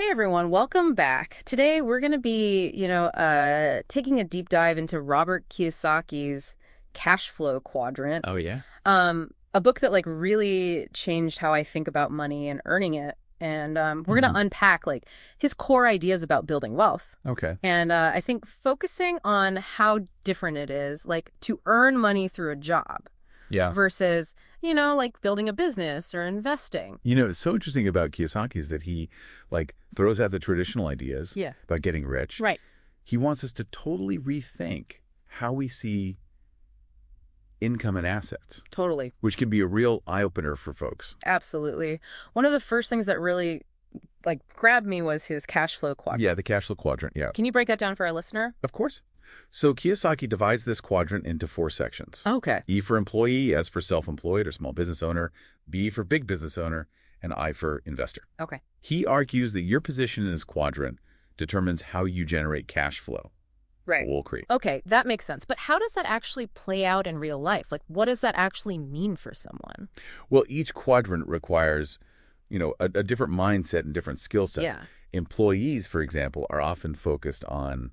Hey everyone, welcome back. Today we're going to be, taking a deep dive into Robert Kiyosaki's Cash Flow Quadrant, Oh yeah. a book that really changed how I think about money and earning it. And we're going Hmm. to unpack his core ideas about building wealth. Okay. And I think focusing on how different it is, to earn money through a job Yeah. versus, building a business or investing. It's so interesting about Kiyosaki is that he throws out the traditional ideas Yeah. about getting rich. Right. He wants us to totally rethink how we see income and assets, Totally. which can be a real eye-opener for folks. Absolutely. One of the first things that really grabbed me was his cash flow quadrant. Yeah, the cash flow quadrant. Yeah. Can you break that down for our listener? Of course. So Kiyosaki divides this quadrant into 4 sections. Okay. E for employee, S for self-employed or small business owner, B for big business owner, and I for investor. Okay. He argues that your position in this quadrant determines how you generate cash flow. Right. Wall Creek. Okay, that makes sense. But how does that actually play out in real life? What does that actually mean for someone? Well, each quadrant requires, a different mindset and different skill set. Yeah. Employees, for example, are often focused on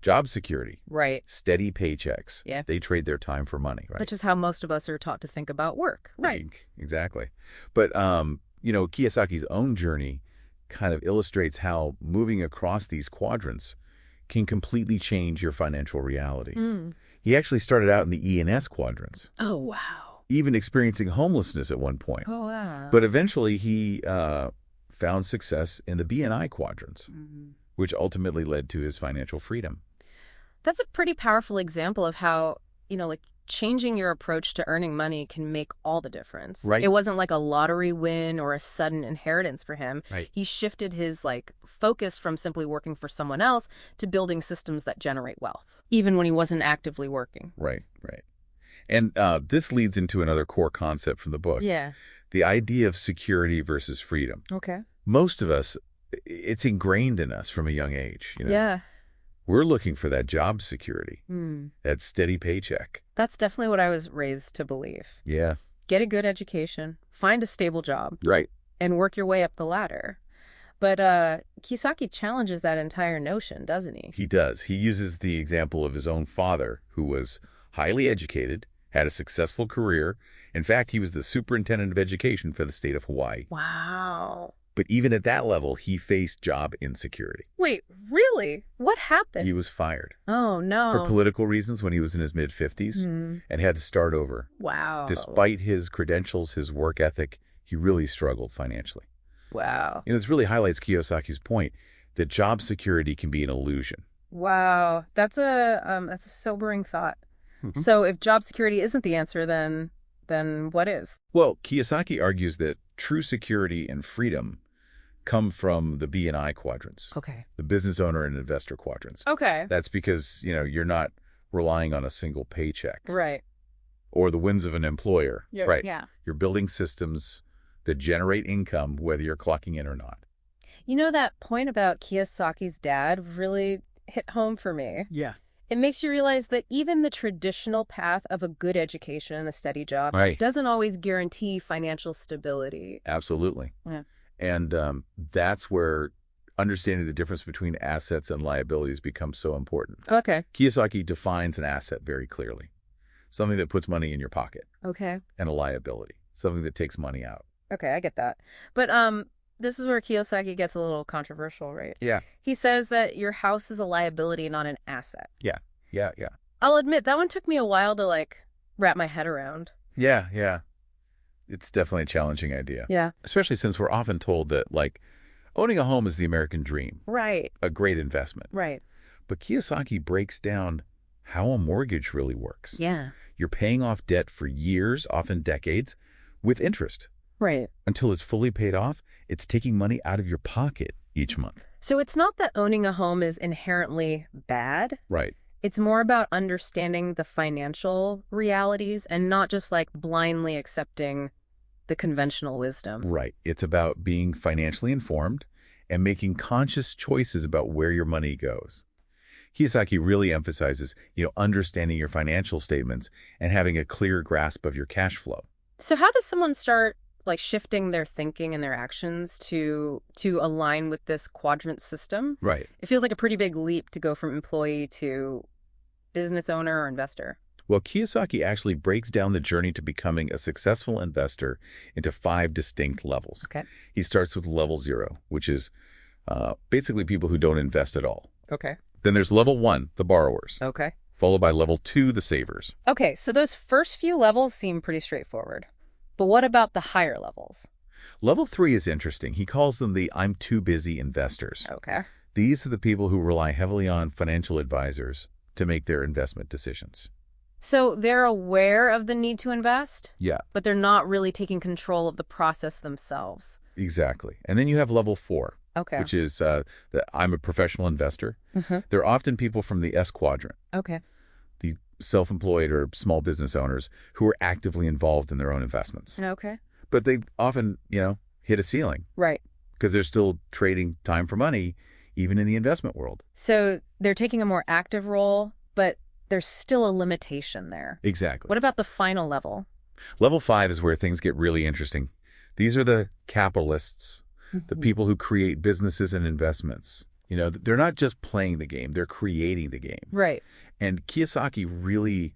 job security, Right. steady paychecks. Yeah. They trade their time for money, right? Which is how most of us are taught to think about work. Right. Exactly. But, Kiyosaki's own journey kind of illustrates how moving across these quadrants can completely change your financial reality. Mm. He actually started out in the E and S quadrants, Oh, wow. even experiencing homelessness at one point. Oh, wow. But eventually he found success in the B and I quadrants, which ultimately led to his financial freedom. That's a pretty powerful example of how, changing your approach to earning money can make all the difference. Right. It wasn't like a lottery win or a sudden inheritance for him. Right. He shifted his focus from simply working for someone else to building systems that generate wealth, even when he wasn't actively working. Right. And this leads into another core concept from the book. Yeah. The idea of security versus freedom. Okay. Most of us, it's ingrained in us from a young age. Yeah. We're looking for that job security, Hmm. that steady paycheck. That's definitely what I was raised to believe. Yeah. Get a good education, find a stable job, Right. and work your way up the ladder. But Kiyosaki challenges that entire notion, doesn't he? He does. He uses the example of his own father, who was highly educated, had a successful career. In fact, he was the superintendent of education for the state of Hawaii. Wow. But even at that level, he faced job insecurity. Wait, really? What happened? He was fired Oh, no. for political reasons when he was in his mid-50s Hmm. and had to start over. Wow. Despite his credentials, his work ethic, he really struggled financially. Wow. This really highlights Kiyosaki's point that job security can be an illusion. Wow. That's a sobering thought. Mhm. So if job security isn't the answer, then what is? Well, Kiyosaki argues that true security and freedom come from the B and I quadrants, Okay. the business owner and investor quadrants. Okay. That's because, you're not relying on a single paycheck Right. or the whims of an employer. Yeah. Right. Yeah. You're building systems that generate income whether you're clocking in or not. That point about Kiyosaki's dad really hit home for me. Yeah. It makes you realize that even the traditional path of a good education and a steady job Right. doesn't always guarantee financial stability. Absolutely. Yeah. And that's where understanding the difference between assets and liabilities becomes so important. Okay. Kiyosaki defines an asset very clearly. Something that puts money in your pocket, Okay. and a liability, something that takes money out. Okay, I get that. But this is where Kiyosaki gets a little controversial, right? Yeah. He says that your house is a liability, not an asset. Yeah. I'll admit that one took me a while to wrap my head around. Yeah. It's definitely a challenging idea. Yeah. Especially since we're often told that, owning a home is the American dream, Right. a great investment. Right. But Kiyosaki breaks down how a mortgage really works. Yeah. You're paying off debt for years, often decades, with interest. Right. Until it's fully paid off, it's taking money out of your pocket each month. So it's not that owning a home is inherently bad. Right. It's more about understanding the financial realities and not just blindly accepting the conventional wisdom. Right. It's about being financially informed and making conscious choices about where your money goes. Kiyosaki really emphasizes, understanding your financial statements and having a clear grasp of your cash flow. So how does someone start like shifting their thinking and their actions to align with this quadrant system. Right. It feels like a pretty big leap to go from employee to business owner or investor. Well, Kiyosaki actually breaks down the journey to becoming a successful investor into 5 distinct levels. Okay. He starts with level 0, which is basically people who don't invest at all. Okay. Then there's level 1, the borrowers, Okay. followed by level 2, the savers. Okay, so those first few levels seem pretty straightforward. But what about the higher levels? Level 3 is interesting. He calls them the I'm too busy investors. Okay. These are the people who rely heavily on financial advisors to make their investment decisions. So they're aware of the need to invest, Yeah, but they're not really taking control of the process themselves. exactly. And then you have level 4, Okay. which is that I'm a professional investor. Mm-hmm. They're often people from the S quadrant, Okay. the self-employed or small business owners who are actively involved in their own investments. Okay. But they often, hit a ceiling Right. because they're still trading time for money, even in the investment world. So they're taking a more active role, but there's still a limitation there. Exactly. What about the final level? Level 5 is where things get really interesting. These are the capitalists, the people who create businesses and investments. They're not just playing the game, they're creating the game. Right. And Kiyosaki really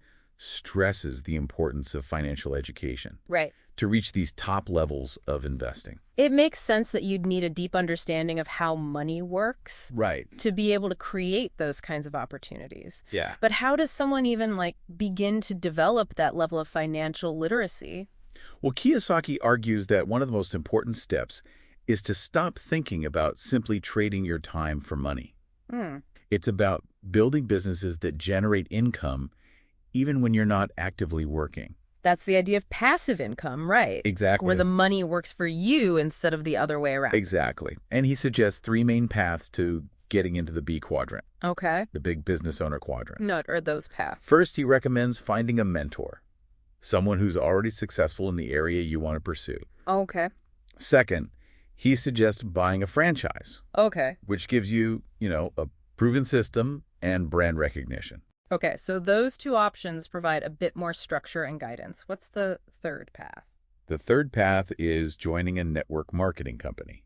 stresses the importance of financial education Right. to reach these top levels of investing. It makes sense that you'd need a deep understanding of how money works Right. to be able to create those kinds of opportunities. Yeah. But how does someone even begin to develop that level of financial literacy? Well, Kiyosaki argues that one of the most important steps is to stop thinking about simply trading your time for money. Hmm. It's about building businesses that generate income even when you're not actively working. That's the idea of passive income, right? Exactly. Where the money works for you instead of the other way around. Exactly. And he suggests 3 main paths to getting into the B quadrant, Okay. the big business owner quadrant. What are those paths? First, he recommends finding a mentor, someone who's already successful in the area you want to pursue. Okay. Second, he suggests buying a franchise, Okay. which gives you, a proven system and brand recognition. Okay, so those two options provide a bit more structure and guidance. What's the third path? The third path is joining a network marketing company.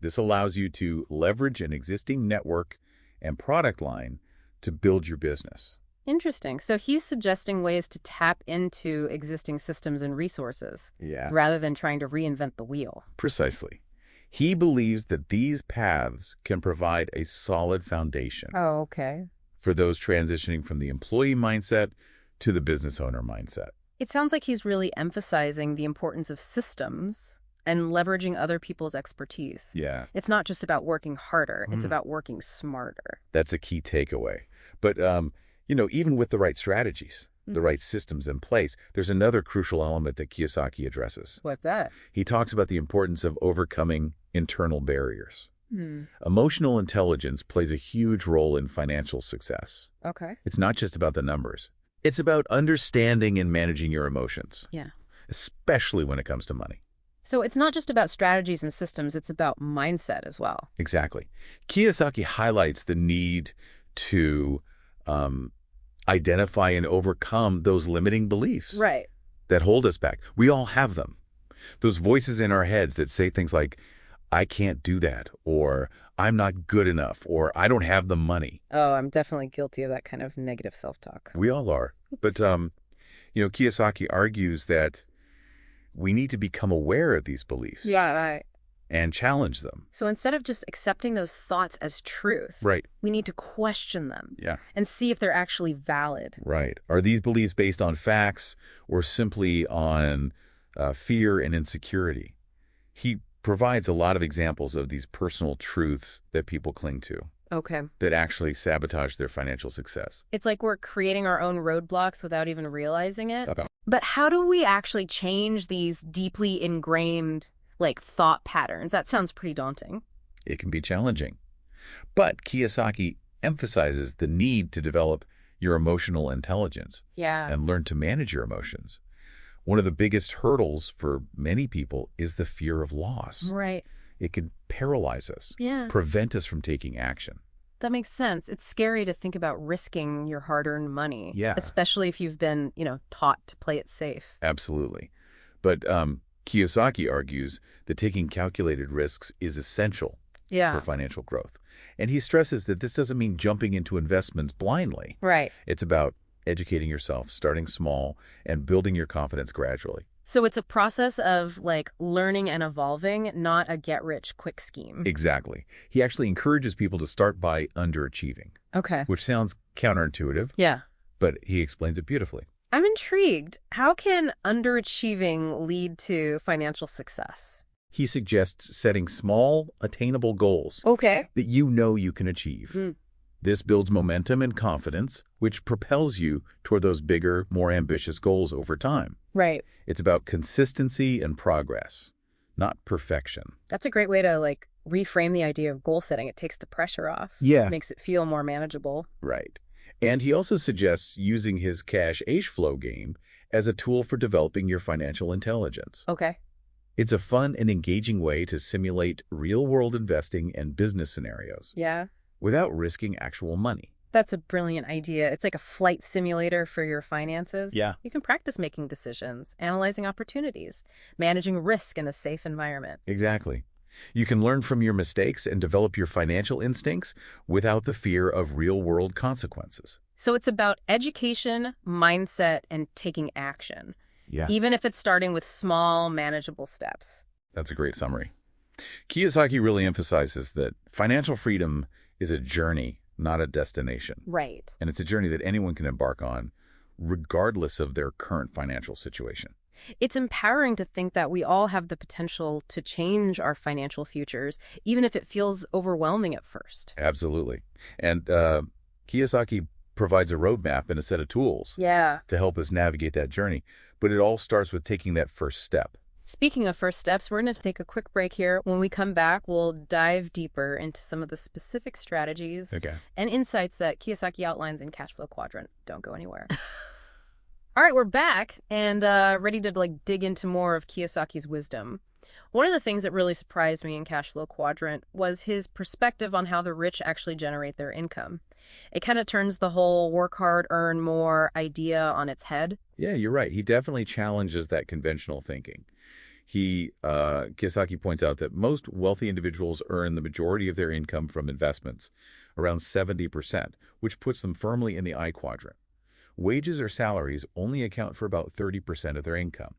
This allows you to leverage an existing network and product line to build your business. Interesting. So he's suggesting ways to tap into existing systems and resources Yeah, rather than trying to reinvent the wheel. precisely. He believes that these paths can provide a solid foundation Oh, okay. for those transitioning from the employee mindset to the business owner mindset. It sounds like he's really emphasizing the importance of systems and leveraging other people's expertise. Yeah, It's not just about working harder, it's about working smarter. that's a key takeaway. But, even with the right strategies, the right systems in place, there's another crucial element that Kiyosaki addresses. What's that? He talks about the importance of overcoming internal barriers. Hmm. Emotional intelligence plays a huge role in financial success. Okay. It's not just about the numbers. It's about understanding and managing your emotions, Yeah. especially when it comes to money. So it's not just about strategies and systems, it's about mindset as well. Exactly. Kiyosaki highlights the need to identify and overcome those limiting beliefs Right. that hold us back. We all have them. Those voices in our heads that say things like, I can't do that, or I'm not good enough, or I don't have the money. Oh, I'm definitely guilty of that kind of negative self-talk. We all are. But, Kiyosaki argues that we need to become aware of these beliefs Right. and challenge them. So instead of just accepting those thoughts as truth, Right. we need to question them Yeah. and see if they're actually valid. Right. Are these beliefs based on facts or simply on fear and insecurity? He provides a lot of examples of these personal truths that people cling to Okay. that actually sabotage their financial success. It's like we're creating our own roadblocks without even realizing it. Okay. But how do we actually change these deeply ingrained, thought patterns? That sounds pretty daunting. It can be challenging. But Kiyosaki emphasizes the need to develop your emotional intelligence Yeah. and learn to manage your emotions. One of the biggest hurdles for many people is the fear of loss. Right. It could paralyze us, Yeah. prevent us from taking action. That makes sense. It's scary to think about risking your hard-earned money. Yeah. Especially if you've been, taught to play it safe. Absolutely. But Kiyosaki argues that taking calculated risks is essential for Yeah, financial growth. And he stresses that this doesn't mean jumping into investments blindly. right. It's about educating yourself, starting small, and building your confidence gradually. So it's a process of like learning and evolving, not a get rich quick scheme. Exactly. He actually encourages people to start by underachieving, Okay. which sounds counterintuitive, Yeah. but he explains it beautifully. I'm intrigued. How can underachieving lead to financial success? He suggests setting small, attainable goals Okay. that you know you can achieve. Mm, This builds momentum and confidence, which propels you toward those bigger, more ambitious goals over time. right. It's about consistency and progress, not perfection. That's a great way to like reframe the idea of goal setting. It takes the pressure off, Yeah, makes it feel more manageable. right. And he also suggests using his CASHFLOW game as a tool for developing your financial intelligence. Okay. It's a fun and engaging way to simulate real-world investing and business scenarios Yeah. without risking actual money. That's a brilliant idea. It's like a flight simulator for your finances. Yeah. You can practice making decisions, analyzing opportunities, managing risk in a safe environment. Exactly. You can learn from your mistakes and develop your financial instincts without the fear of real-world consequences. So it's about education, mindset, and taking action, Yeah, even if it's starting with small, manageable steps. that's a great summary. Kiyosaki really emphasizes that financial freedom is a journey, not a destination. Right. And it's a journey that anyone can embark on, regardless of their current financial situation. It's empowering to think that we all have the potential to change our financial futures, even if it feels overwhelming at first. Absolutely. And Kiyosaki provides a roadmap and a set of tools Yeah. to help us navigate that journey. But it all starts with taking that first step. Speaking of first steps, we're going to take a quick break here. When we come back, we'll dive deeper into some of the specific strategies Okay. and insights that Kiyosaki outlines in CASHFLOW Quadrant. Don't go anywhere. All right, we're back and ready to like dig into more of Kiyosaki's wisdom. One of the things that really surprised me in CASHFLOW Quadrant was his perspective on how the rich actually generate their income. It kind of turns the whole work hard, earn more idea on its head. Yeah, you're right. He definitely challenges that conventional thinking. Kiyosaki points out that most wealthy individuals earn the majority of their income from investments, around 70%, which puts them firmly in the I quadrant. Wages or salaries only account for about 30% of their income.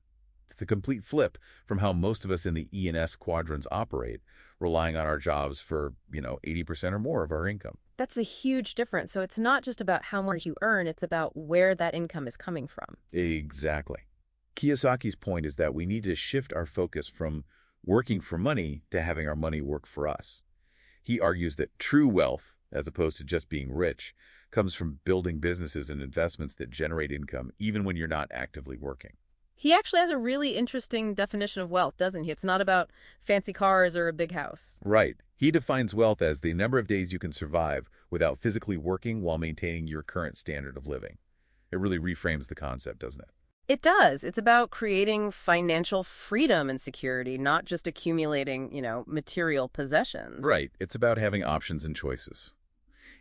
It's a complete flip from how most of us in the E and S quadrants operate, relying on our jobs for, 80% or more of our income. That's a huge difference. So it's not just about how much you earn, it's about where that income is coming from. Exactly. Kiyosaki's point is that we need to shift our focus from working for money to having our money work for us. He argues that true wealth, as opposed to just being rich, comes from building businesses and investments that generate income even when you're not actively working. He actually has a really interesting definition of wealth, doesn't he? It's not about fancy cars or a big house. Right. He defines wealth as the number of days you can survive without physically working while maintaining your current standard of living. It really reframes the concept, doesn't it? It does. It's about creating financial freedom and security, not just accumulating, material possessions. Right. It's about having options and choices.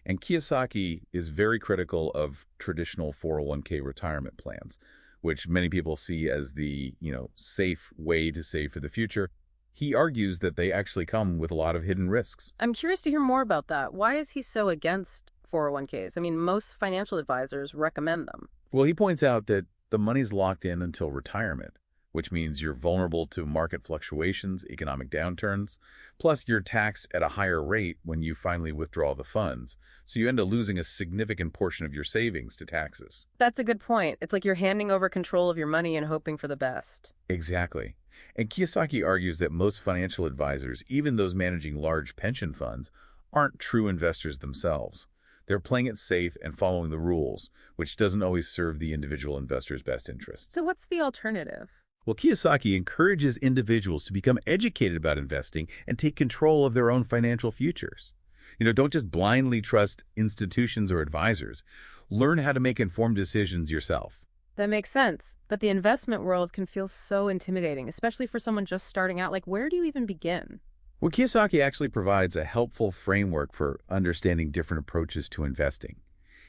And Kiyosaki is very critical of traditional 401k retirement plans, which many people see as the, safe way to save for the future. He argues that they actually come with a lot of hidden risks. I'm curious to hear more about that. Why is he so against 401ks? I mean, most financial advisors recommend them. Well, he points out that the money's locked in until retirement, which means you're vulnerable to market fluctuations, economic downturns, plus you're taxed at a higher rate when you finally withdraw the funds. So you end up losing a significant portion of your savings to taxes. That's a good point. It's like you're handing over control of your money and hoping for the best. Exactly. And Kiyosaki argues that most financial advisors, even those managing large pension funds, aren't true investors themselves. They're playing it safe and following the rules, which doesn't always serve the individual investor's best interests. So what's the alternative? Well, Kiyosaki encourages individuals to become educated about investing and take control of their own financial futures. Don't just blindly trust institutions or advisors. Learn how to make informed decisions yourself. That makes sense. But the investment world can feel so intimidating, especially for someone just starting out. Like, where do you even begin? Well, Kiyosaki actually provides a helpful framework for understanding different approaches to investing.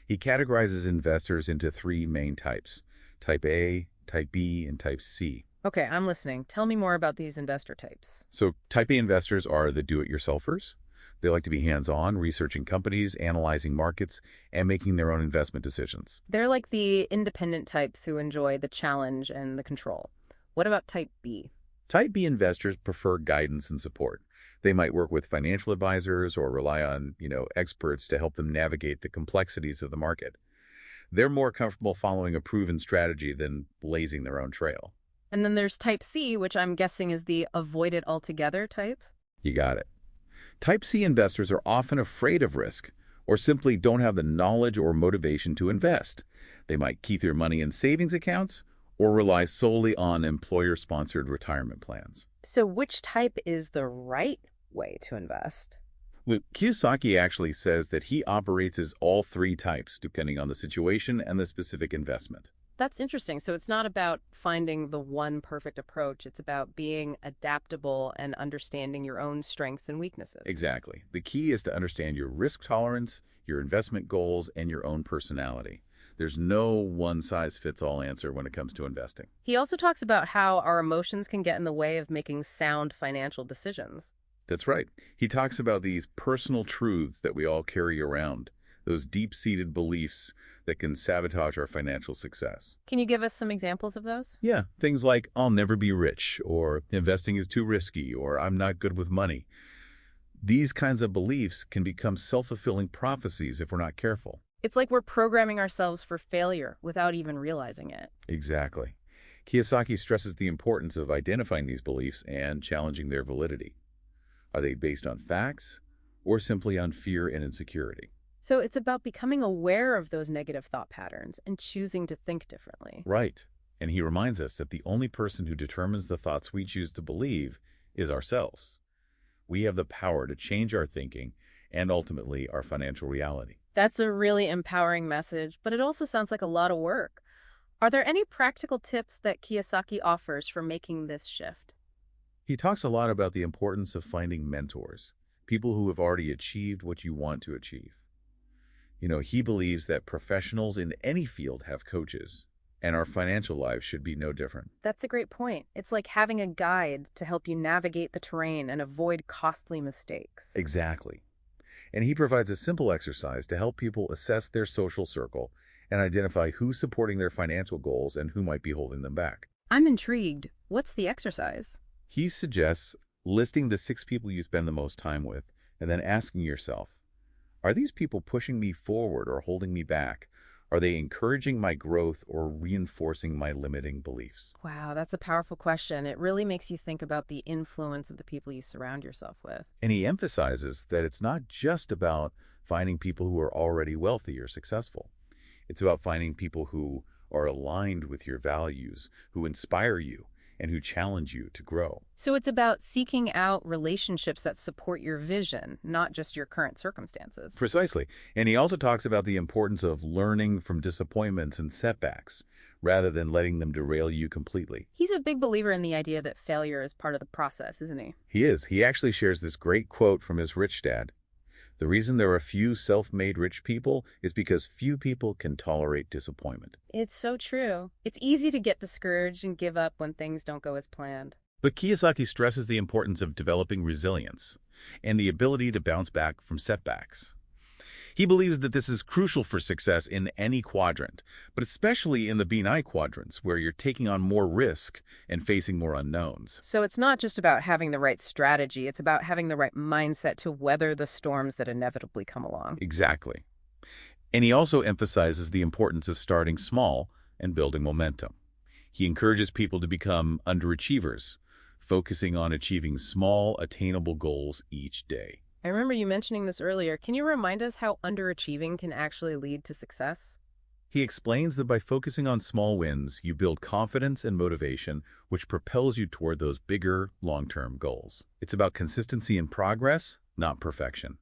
He categorizes investors into three main types: Type A, Type B, and Type C. Okay, I'm listening. Tell me more about these investor types. So type A investors are the do-it-yourselfers. They like to be hands-on, researching companies, analyzing markets, and making their own investment decisions. They're like the independent types who enjoy the challenge and the control. What about type B? Type B investors prefer guidance and support. They might work with financial advisors or rely on, experts to help them navigate the complexities of the market. They're more comfortable following a proven strategy than blazing their own trail. And then there's type C, which I'm guessing is the avoid it altogether type. You got it. Type C investors are often afraid of risk or simply don't have the knowledge or motivation to invest. They might keep their money in savings accounts or rely solely on employer-sponsored retirement plans. So which type is the right way to invest? Well, Kiyosaki actually says that he operates as all three types, depending on the situation and the specific investment. That's interesting. So it's not about finding the one perfect approach. It's about being adaptable and understanding your own strengths and weaknesses. Exactly. The key is to understand your risk tolerance, your investment goals, and your own personality. There's no one-size-fits-all answer when it comes to investing. He also talks about how our emotions can get in the way of making sound financial decisions. That's right. He talks about these personal truths that we all carry around, those deep-seated beliefs that can sabotage our financial success. Can you give us some examples of those? Yeah, things like, I'll never be rich, or investing is too risky, or I'm not good with money. These kinds of beliefs can become self-fulfilling prophecies if we're not careful. It's like we're programming ourselves for failure without even realizing it. Exactly. Kiyosaki stresses the importance of identifying these beliefs and challenging their validity. Are they based on facts or simply on fear and insecurity? So it's about becoming aware of those negative thought patterns and choosing to think differently. Right. And he reminds us that the only person who determines the thoughts we choose to believe is ourselves. We have the power to change our thinking and ultimately our financial reality. That's a really empowering message, but it also sounds like a lot of work. Are there any practical tips that Kiyosaki offers for making this shift? He talks a lot about the importance of finding mentors, people who have already achieved what you want to achieve. He believes that professionals in any field have coaches, and our financial lives should be no different. That's a great point. It's like having a guide to help you navigate the terrain and avoid costly mistakes. Exactly. And he provides a simple exercise to help people assess their social circle and identify who's supporting their financial goals and who might be holding them back. I'm intrigued. What's the exercise? He suggests listing the 6 people you spend the most time with and then asking yourself, are these people pushing me forward or holding me back? Are they encouraging my growth or reinforcing my limiting beliefs? Wow, that's a powerful question. It really makes you think about the influence of the people you surround yourself with. And he emphasizes that it's not just about finding people who are already wealthy or successful. It's about finding people who are aligned with your values, who inspire you, and who challenge you to grow. So it's about seeking out relationships that support your vision, not just your current circumstances. Precisely. And he also talks about the importance of learning from disappointments and setbacks rather than letting them derail you completely. He's a big believer in the idea that failure is part of the process, isn't he? He is. He actually shares this great quote from his rich dad. The reason there are few self-made rich people is because few people can tolerate disappointment. It's so true. It's easy to get discouraged and give up when things don't go as planned. But Kiyosaki stresses the importance of developing resilience and the ability to bounce back from setbacks. He believes that this is crucial for success in any quadrant, but especially in the B&I quadrants, where you're taking on more risk and facing more unknowns. So it's not just about having the right strategy, it's about having the right mindset to weather the storms that inevitably come along. Exactly. And he also emphasizes the importance of starting small and building momentum. He encourages people to become underachievers, focusing on achieving small, attainable goals each day. I remember you mentioning this earlier. Can you remind us how underachieving can actually lead to success? He explains that by focusing on small wins, you build confidence and motivation, which propels you toward those bigger, long-term goals. It's about consistency and progress, not perfection.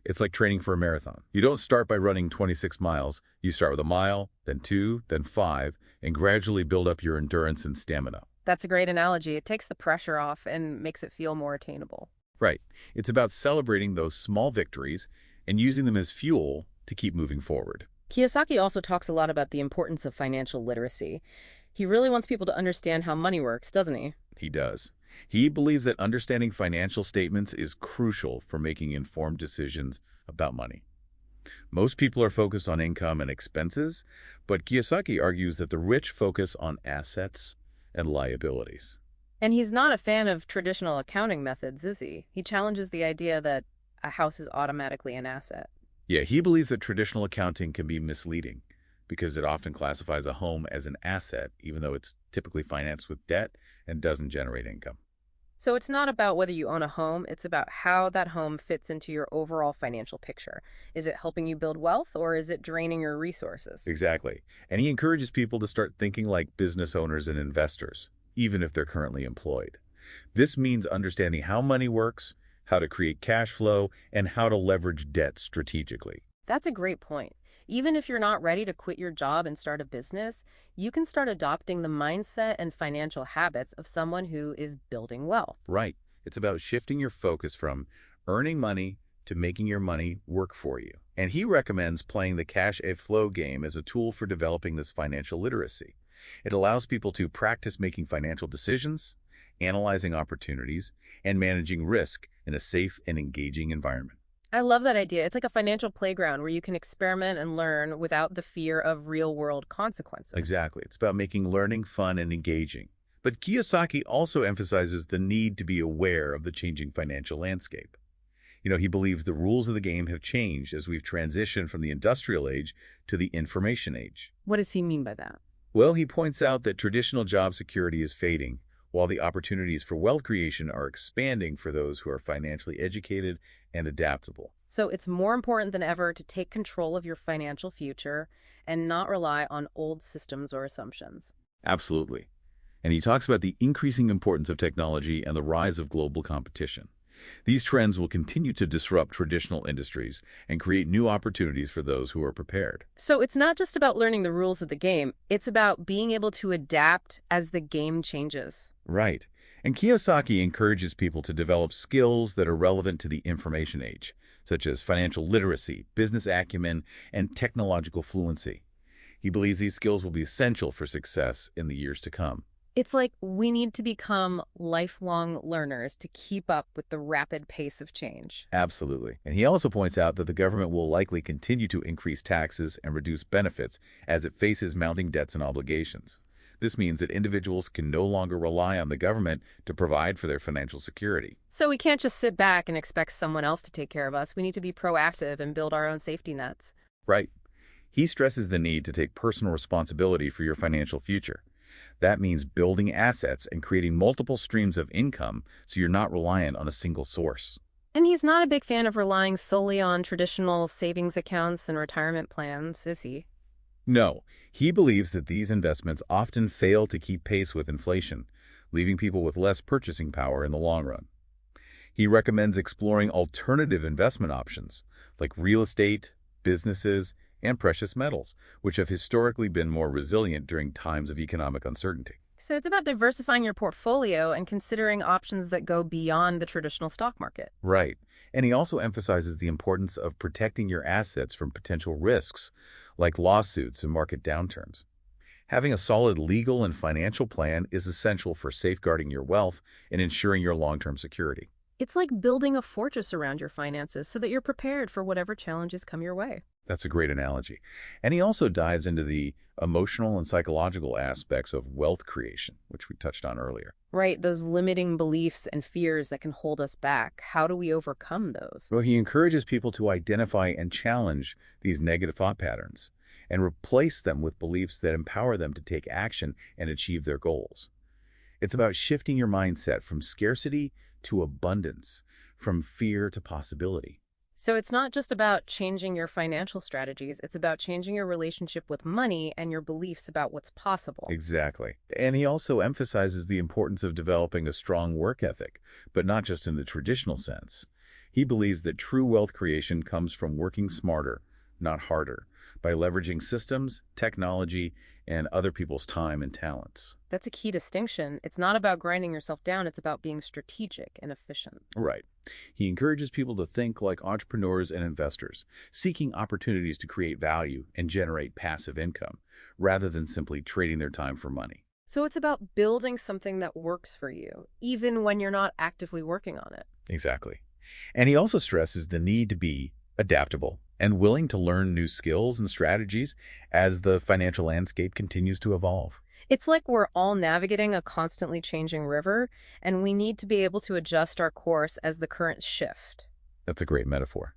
It's like training for a marathon. You don't start by running 26 miles. You start with a mile, then 2, then 5, and gradually build up your endurance and stamina. That's a great analogy. It takes the pressure off and makes it feel more attainable. Right. It's about celebrating those small victories and using them as fuel to keep moving forward. Kiyosaki also talks a lot about the importance of financial literacy. He really wants people to understand how money works, doesn't he? He does. He believes that understanding financial statements is crucial for making informed decisions about money. Most people are focused on income and expenses, but Kiyosaki argues that the rich focus on assets and liabilities. And he's not a fan of traditional accounting methods, is he? He challenges the idea that a house is automatically an asset. Yeah, he believes that traditional accounting can be misleading because it often classifies a home as an asset, even though it's typically financed with debt and doesn't generate income. So it's not about whether you own a home, it's about how that home fits into your overall financial picture. Is it helping you build wealth or is it draining your resources? Exactly. And he encourages people to start thinking like business owners and investors, even if they're currently employed. This means understanding how money works, how to create cash flow, and how to leverage debt strategically. That's a great point. Even if you're not ready to quit your job and start a business, you can start adopting the mindset and financial habits of someone who is building wealth. Right. It's about shifting your focus from earning money to making your money work for you. And he recommends playing the CASHFLOW game as a tool for developing this financial literacy. It allows people to practice making financial decisions, analyzing opportunities, and managing risk in a safe and engaging environment. I love that idea. It's like a financial playground where you can experiment and learn without the fear of real-world consequences. Exactly. It's about making learning fun and engaging. But Kiyosaki also emphasizes the need to be aware of the changing financial landscape. He believes the rules of the game have changed as we've transitioned from the industrial age to the information age. What does he mean by that? Well, he points out that traditional job security is fading, while the opportunities for wealth creation are expanding for those who are financially educated and adaptable. So it's more important than ever to take control of your financial future and not rely on old systems or assumptions. Absolutely. And he talks about the increasing importance of technology and the rise of global competition. These trends will continue to disrupt traditional industries and create new opportunities for those who are prepared. So it's not just about learning the rules of the game, it's about being able to adapt as the game changes. Right. And Kiyosaki encourages people to develop skills that are relevant to the information age, such as financial literacy, business acumen, and technological fluency. He believes these skills will be essential for success in the years to come. It's like we need to become lifelong learners to keep up with the rapid pace of change. Absolutely. And he also points out that the government will likely continue to increase taxes and reduce benefits as it faces mounting debts and obligations. This means that individuals can no longer rely on the government to provide for their financial security. So we can't just sit back and expect someone else to take care of us. We need to be proactive and build our own safety nets. Right. He stresses the need to take personal responsibility for your financial future. That means building assets and creating multiple streams of income so you're not reliant on a single source. And he's not a big fan of relying solely on traditional savings accounts and retirement plans, is he? No, he believes that these investments often fail to keep pace with inflation, leaving people with less purchasing power in the long run. He recommends exploring alternative investment options like real estate, businesses, and precious metals, which have historically been more resilient during times of economic uncertainty. So it's about diversifying your portfolio and considering options that go beyond the traditional stock market. Right. And he also emphasizes the importance of protecting your assets from potential risks, like lawsuits and market downturns. Having a solid legal and financial plan is essential for safeguarding your wealth and ensuring your long-term security. It's like building a fortress around your finances so that you're prepared for whatever challenges come your way. That's a great analogy. And he also dives into the emotional and psychological aspects of wealth creation, which we touched on earlier. Right, those limiting beliefs and fears that can hold us back. How do we overcome those? Well, he encourages people to identify and challenge these negative thought patterns and replace them with beliefs that empower them to take action and achieve their goals. It's about shifting your mindset from scarcity to abundance, from fear to possibility. So it's not just about changing your financial strategies, it's about changing your relationship with money and your beliefs about what's possible. Exactly. And he also emphasizes the importance of developing a strong work ethic, but not just in the traditional sense. He believes that true wealth creation comes from working smarter, not harder, by leveraging systems, technology, and other people's time and talents. That's a key distinction. It's not about grinding yourself down, it's about being strategic and efficient. Right. He encourages people to think like entrepreneurs and investors, seeking opportunities to create value and generate passive income, rather than simply trading their time for money. So it's about building something that works for you, even when you're not actively working on it. Exactly. And he also stresses the need to be adaptable and willing to learn new skills and strategies as the financial landscape continues to evolve. It's like we're all navigating a constantly changing river, and we need to be able to adjust our course as the currents shift. That's a great metaphor.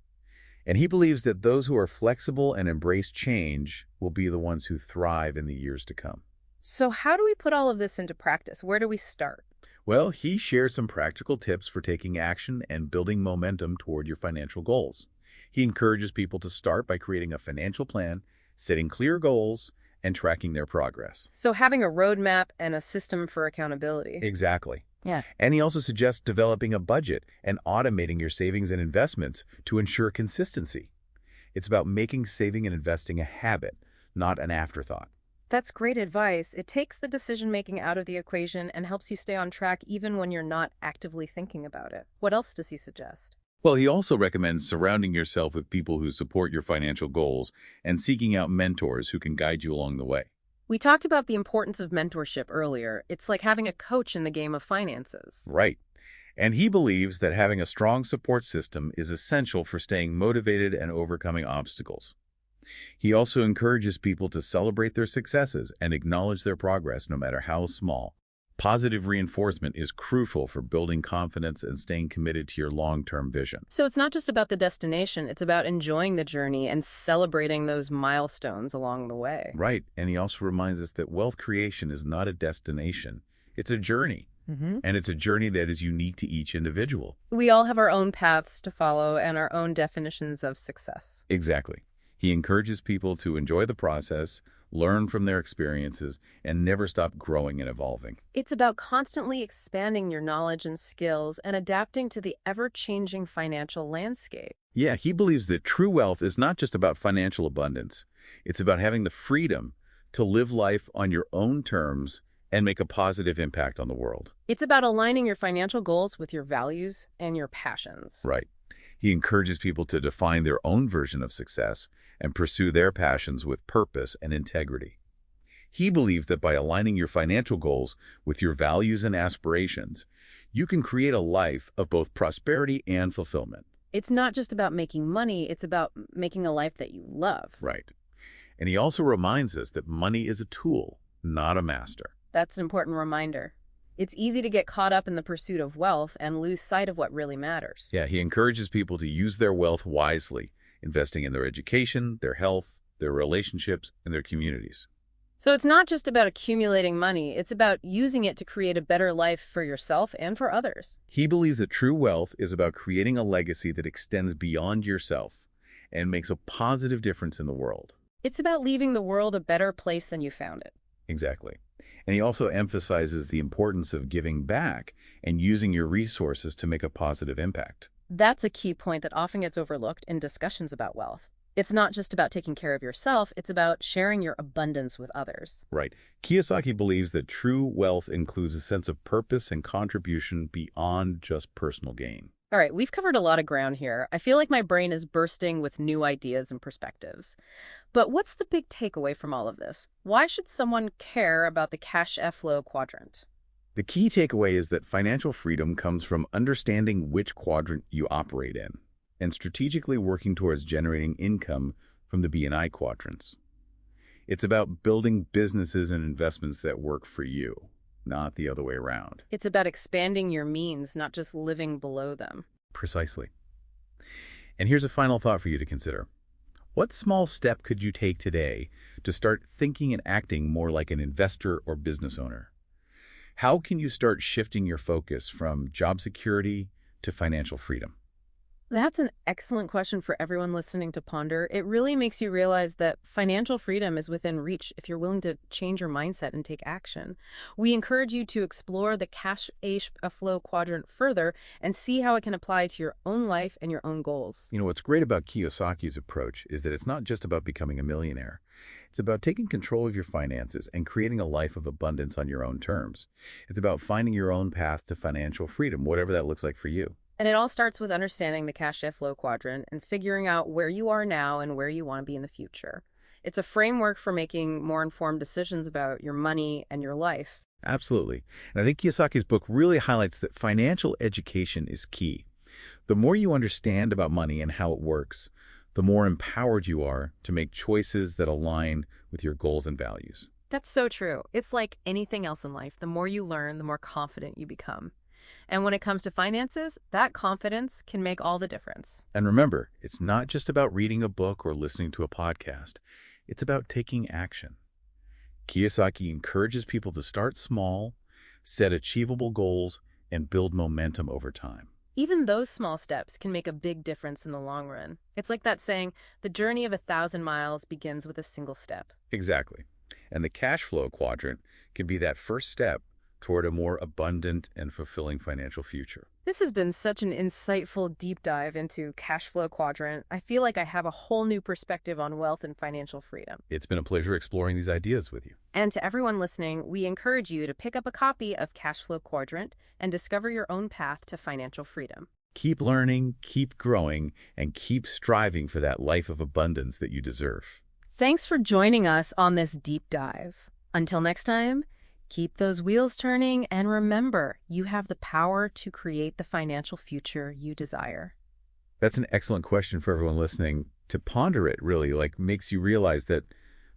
And he believes that those who are flexible and embrace change will be the ones who thrive in the years to come. So, how do we put all of this into practice? Where do we start? Well, he shares some practical tips for taking action and building momentum toward your financial goals. He encourages people to start by creating a financial plan, setting clear goals, and tracking their progress. So, having a roadmap and a system for accountability. Exactly. Yeah. And he also suggests developing a budget and automating your savings and investments to ensure consistency. It's about making saving and investing a habit, not an afterthought. That's great advice. It takes the decision making out of the equation and helps you stay on track even when you're not actively thinking about it. What else does he suggest? Well, he also recommends surrounding yourself with people who support your financial goals and seeking out mentors who can guide you along the way. We talked about the importance of mentorship earlier. It's like having a coach in the game of finances. Right. And he believes that having a strong support system is essential for staying motivated and overcoming obstacles. He also encourages people to celebrate their successes and acknowledge their progress, no matter how small. Positive reinforcement is crucial for building confidence and staying committed to your long-term vision. So it's not just about the destination, it's about enjoying the journey and celebrating those milestones along the way. Right. And he also reminds us that wealth creation is not a destination. It's a journey. And it's a journey that is unique to each individual. We all have our own paths to follow and our own definitions of success. Exactly. He encourages people to enjoy the process, learn from their experiences, and never stop growing and evolving. It's about constantly expanding your knowledge and skills and adapting to the ever-changing financial landscape. Yeah, he believes that true wealth is not just about financial abundance. It's about having the freedom to live life on your own terms and make a positive impact on the world. It's about aligning your financial goals with your values and your passions. Right. He encourages people to define their own version of success and pursue their passions with purpose and integrity. He believes that by aligning your financial goals with your values and aspirations, you can create a life of both prosperity and fulfillment. It's not just about making money, it's about making a life that you love. Right. And he also reminds us that money is a tool, not a master. That's an important reminder. It's easy to get caught up in the pursuit of wealth and lose sight of what really matters. Yeah, he encourages people to use their wealth wisely, investing in their education, their health, their relationships, and their communities. So it's not just about accumulating money, it's about using it to create a better life for yourself and for others. He believes that true wealth is about creating a legacy that extends beyond yourself and makes a positive difference in the world. It's about leaving the world a better place than you found it. Exactly. And he also emphasizes the importance of giving back and using your resources to make a positive impact. That's a key point that often gets overlooked in discussions about wealth. It's not just about taking care of yourself, it's about sharing your abundance with others. Right. Kiyosaki believes that true wealth includes a sense of purpose and contribution beyond just personal gain. All right, we've covered a lot of ground here. I feel like my brain is bursting with new ideas and perspectives. But what's the big takeaway from all of this? Why should someone care about the cash-flow quadrant? The key takeaway is that financial freedom comes from understanding which quadrant you operate in and strategically working towards generating income from the B&I quadrants. It's about building businesses and investments that work for you, not the other way around. It's about expanding your means, not just living below them. Precisely. And here's a final thought for you to consider. What small step could you take today to start thinking and acting more like an investor or business owner? How can you start shifting your focus from job security to financial freedom? That's an excellent question for everyone listening to ponder. It really makes you realize that financial freedom is within reach if you're willing to change your mindset and take action. We encourage you to explore the CASHFLOW Quadrant further and see how it can apply to your own life and your own goals. You know, what's great about Kiyosaki's approach is that it's not just about becoming a millionaire. It's about taking control of your finances and creating a life of abundance on your own terms. It's about finding your own path to financial freedom, whatever that looks like for you. And it all starts with understanding the cash flow quadrant and figuring out where you are now and where you want to be in the future. It's a framework for making more informed decisions about your money and your life. Absolutely. And I think Kiyosaki's book really highlights that financial education is key. The more you understand about money and how it works, the more empowered you are to make choices that align with your goals and values. That's so true. It's like anything else in life. The more you learn, the more confident you become. And when it comes to finances, that confidence can make all the difference. And remember, it's not just about reading a book or listening to a podcast. It's about taking action. Kiyosaki encourages people to start small, set achievable goals, and build momentum over time. Even those small steps can make a big difference in the long run. It's like that saying, the journey of 1,000 miles begins with a single step. Exactly. And the cash flow quadrant can be that first step toward a more abundant and fulfilling financial future. This has been such an insightful deep dive into cash flow quadrant. I feel like I have a whole new perspective on wealth and financial freedom. It's been a pleasure exploring these ideas with you. And to everyone listening, we encourage you to pick up a copy of Cash Flow Quadrant and discover your own path to financial freedom. Keep learning, keep growing, and keep striving for that life of abundance that you deserve. Thanks for joining us on this deep dive. Until next time, keep those wheels turning, and remember, you have the power to create the financial future you desire. That's an excellent question for everyone listening. To ponder it really makes you realize that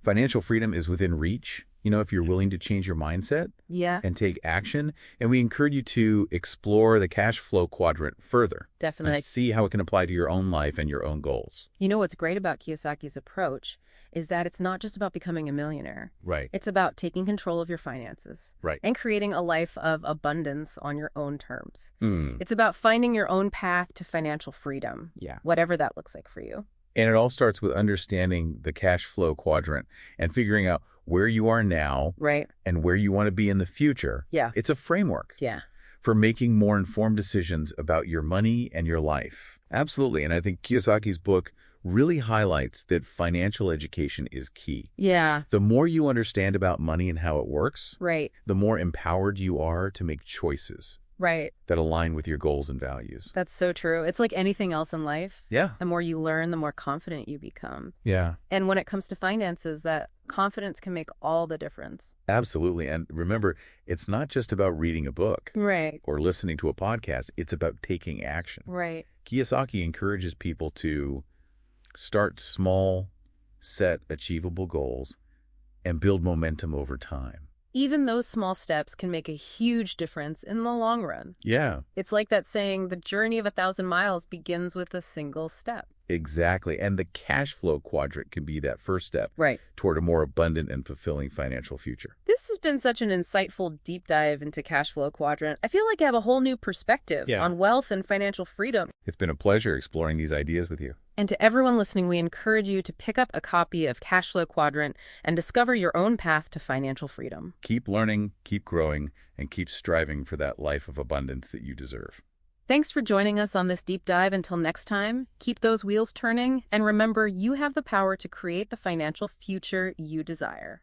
financial freedom is within reach, if you're willing to change your mindset Yeah, and take action. And we encourage you to explore the cash flow quadrant further definitely. and see how it can apply to your own life and your own goals. You know what's great about Kiyosaki's approach is that it's not just about becoming a millionaire. Right. It's about taking control of your finances Right. and creating a life of abundance on your own terms. Mm. It's about finding your own path to financial freedom, Yeah. whatever that looks like for you. And it all starts with understanding the cash flow quadrant and figuring out where you are now Right? and where you want to be in the future. Yeah. It's a framework Yeah. for making more informed decisions about your money and your life. Absolutely. And I think Kiyosaki's book really highlights that financial education is key. Yeah. The more you understand about money and how it works, Right. the more empowered you are to make choices Right. that align with your goals and values. That's so true. It's like anything else in life. Yeah. The more you learn, the more confident you become. Yeah. And when it comes to finances, that confidence can make all the difference. Absolutely. And remember, it's not just about reading a book Right. or listening to a podcast. It's about taking action. Right. Kiyosaki encourages people to start small, set achievable goals, and build momentum over time. Even those small steps can make a huge difference in the long run. Yeah, It's like that saying, the journey of 1,000 miles begins with a single step. exactly. And the cash flow quadrant can be that first step Right. toward a more abundant and fulfilling financial future. This has been such an insightful deep dive into cash flow quadrant. I feel like I have a whole new perspective Yeah. on wealth and financial freedom. It's been a pleasure exploring these ideas with you. And to everyone listening, we encourage you to pick up a copy of Cash Flow Quadrant and discover your own path to financial freedom. Keep learning, keep growing, and keep striving for that life of abundance that you deserve. Thanks for joining us on this deep dive. Until next time, keep those wheels turning, and remember, you have the power to create the financial future you desire.